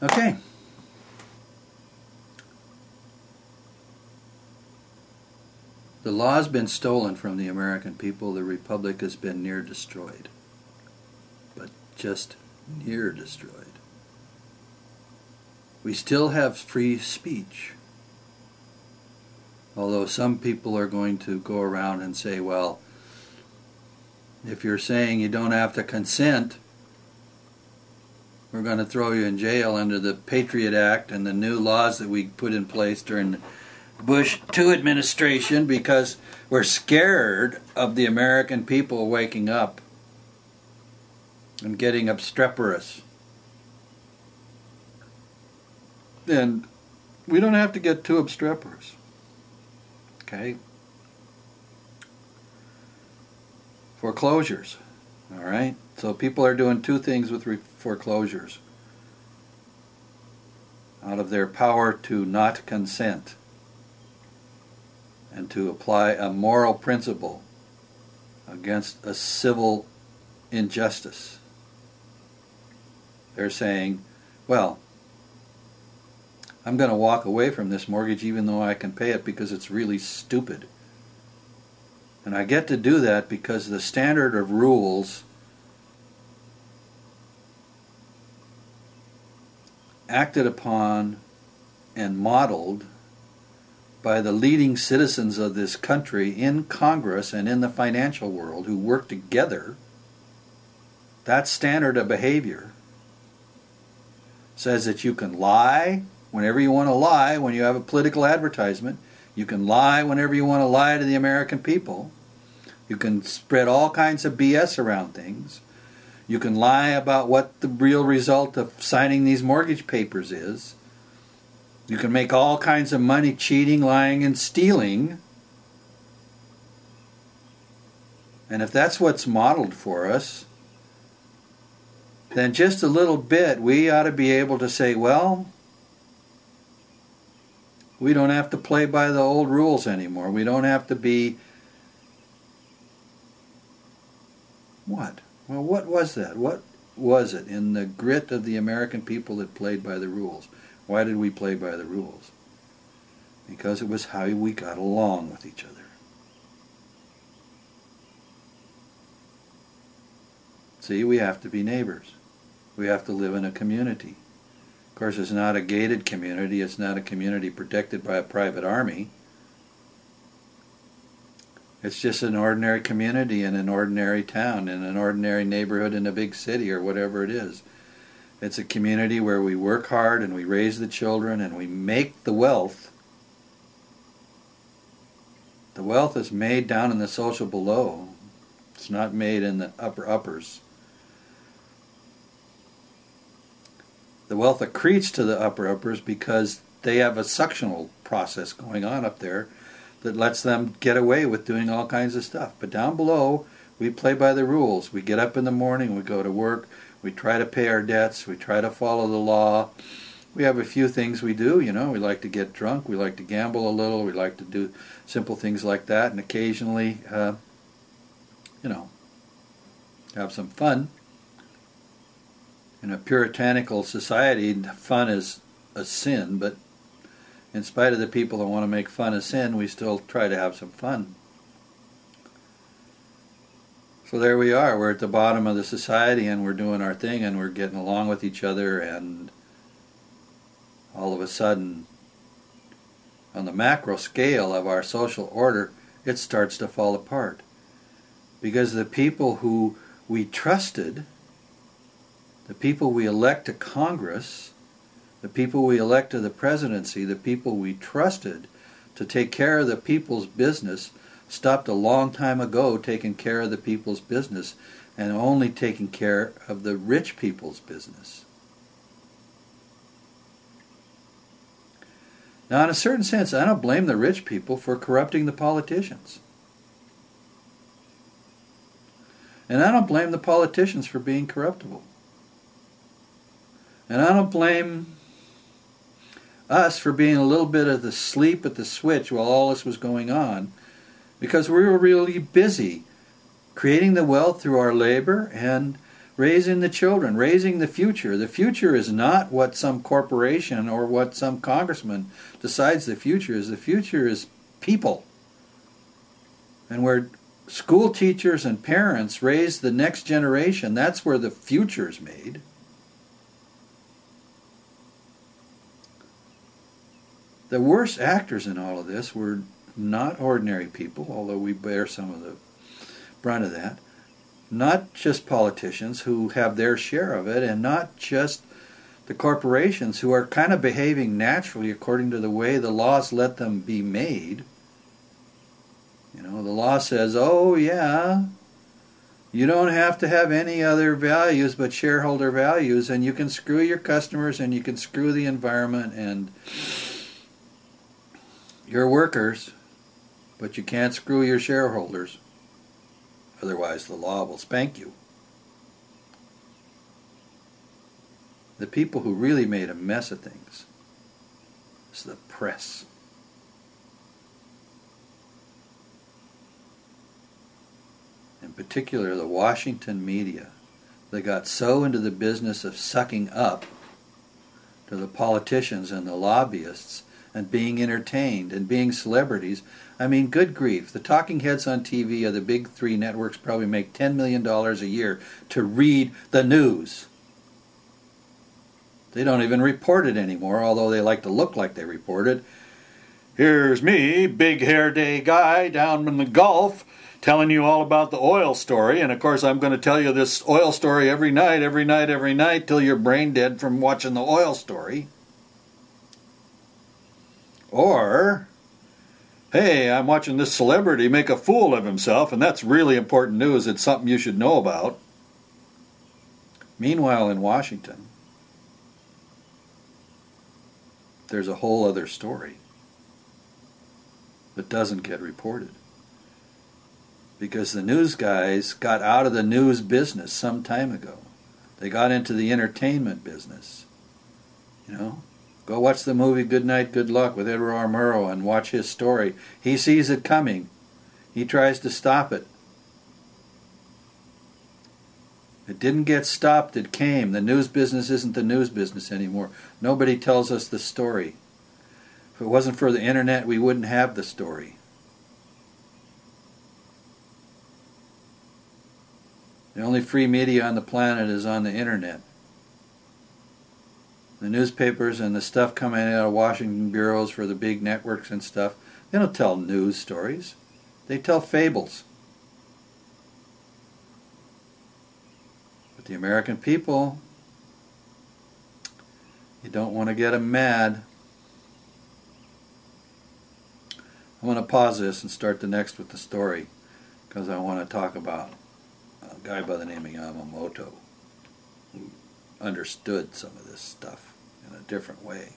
Okay. The law has been stolen from the American people. The republic has been near destroyed. But just near destroyed. We still have free speech. Although some people are going to go around and say, well, if you're saying you don't have to consent, we're going to throw you in jail under the Patriot Act and the new laws that we put in place during the Bush II administration because we're scared of the American people waking up and getting obstreperous. Then we don't have to get too obstreperous. Okay? Foreclosures. All right? So people are doing two things with foreclosures. Out of their power to not consent and to apply a moral principle against a civil injustice. They're saying, well, I'm going to walk away from this mortgage even though I can pay it because it's really stupid. And I get to do that because the standard of rules acted upon and modeled by the leading citizens of this country in Congress and in the financial world who work together, that standard of behavior says that you can lie whenever you want to lie when you have a political advertisement. You can lie whenever you want to lie to the American people. You can spread all kinds of BS around things. You can lie about what the real result of signing these mortgage papers is. You can make all kinds of money cheating, lying, and stealing. And if that's what's modeled for us, then just a little bit we ought to be able to say, well, we don't have to play by the old rules anymore. We don't have to be... What? Well, what was that? What was it in the grit of the American people that played by the rules? Why did we play by the rules? Because it was how we got along with each other. See, we have to be neighbors. We have to live in a community. Of course, it's not a gated community. It's not a community protected by a private army. It's just an ordinary community in an ordinary town, in an ordinary neighborhood in a big city or whatever it is. It's a community where we work hard and we raise the children and we make the wealth. The wealth is made down in the social below. It's not made in the uppers. The wealth accretes to the uppers because they have a suctional process going on up there that lets them get away with doing all kinds of stuff. But down below, we play by the rules. We get up in the morning, we go to work, we try to pay our debts, we try to follow the law. We have a few things we do, you know. We like to get drunk, we like to gamble a little, we like to do simple things like that, and occasionally, you know, have some fun. In a puritanical society, fun is a sin, but in spite of the people that want to make fun of sin, we still try to have some fun. So there we are. We're at the bottom of the society and we're doing our thing and we're getting along with each other, and all of a sudden, on the macro scale of our social order, it starts to fall apart. Because the people who we trusted, the people we elect to Congress, the people we elect to the presidency, the people we trusted to take care of the people's business, stopped a long time ago taking care of the people's business and only taking care of the rich people's business. Now, in a certain sense, I don't blame the rich people for corrupting the politicians. And I don't blame the politicians for being corruptible. And I don't blame us for being a little bit of the sleep at the switch while all this was going on, because we were really busy creating the wealth through our labor and raising the children, raising the future. The future is not what some corporation or what some congressman decides the future is. The future is people. And where school teachers and parents raise the next generation, that's where the future is made. The worst actors in all of this were not ordinary people, although we bear some of the brunt of that. Not just politicians who have their share of it, and not just the corporations who are kind of behaving naturally according to the way the laws let them be made. You know, the law says, oh yeah, you don't have to have any other values but shareholder values, and you can screw your customers and you can screw the environment and your workers, but you can't screw your shareholders. Otherwise the law will spank you. The people who really made a mess of things is the press. In particular, the Washington media. They got so into the business of sucking up to the politicians and the lobbyists and being entertained and being celebrities. I mean, good grief. The talking heads on TV of the big three networks probably make $10 million a year to read the news. They don't even report it anymore, although they like to look like they report it. Here's me, big hair day guy down in the Gulf, telling you all about the oil story. And of course I'm going to tell you this oil story every night till you're brain dead from watching the oil story. Or, hey, I'm watching this celebrity make a fool of himself, and that's really important news. It's something you should know about. Meanwhile, in Washington, there's a whole other story that doesn't get reported. Because the news guys got out of the news business some time ago. They got into the entertainment business. You know? Go watch the movie Good Night, Good Luck with Edward R. Murrow and watch his story. He sees it coming. He tries to stop it. It didn't get stopped, it came. The news business isn't the news business anymore. Nobody tells us the story. If it wasn't for the internet, we wouldn't have the story. The only free media on the planet is on the internet. The newspapers and the stuff coming out of Washington bureaus for the big networks and stuff, they don't tell news stories. They tell fables. But the American people, you don't want to get them mad. I'm going to pause this and start the next with the story because I want to talk about a guy by the name of Yamamoto who understood some of this stuff in a different way.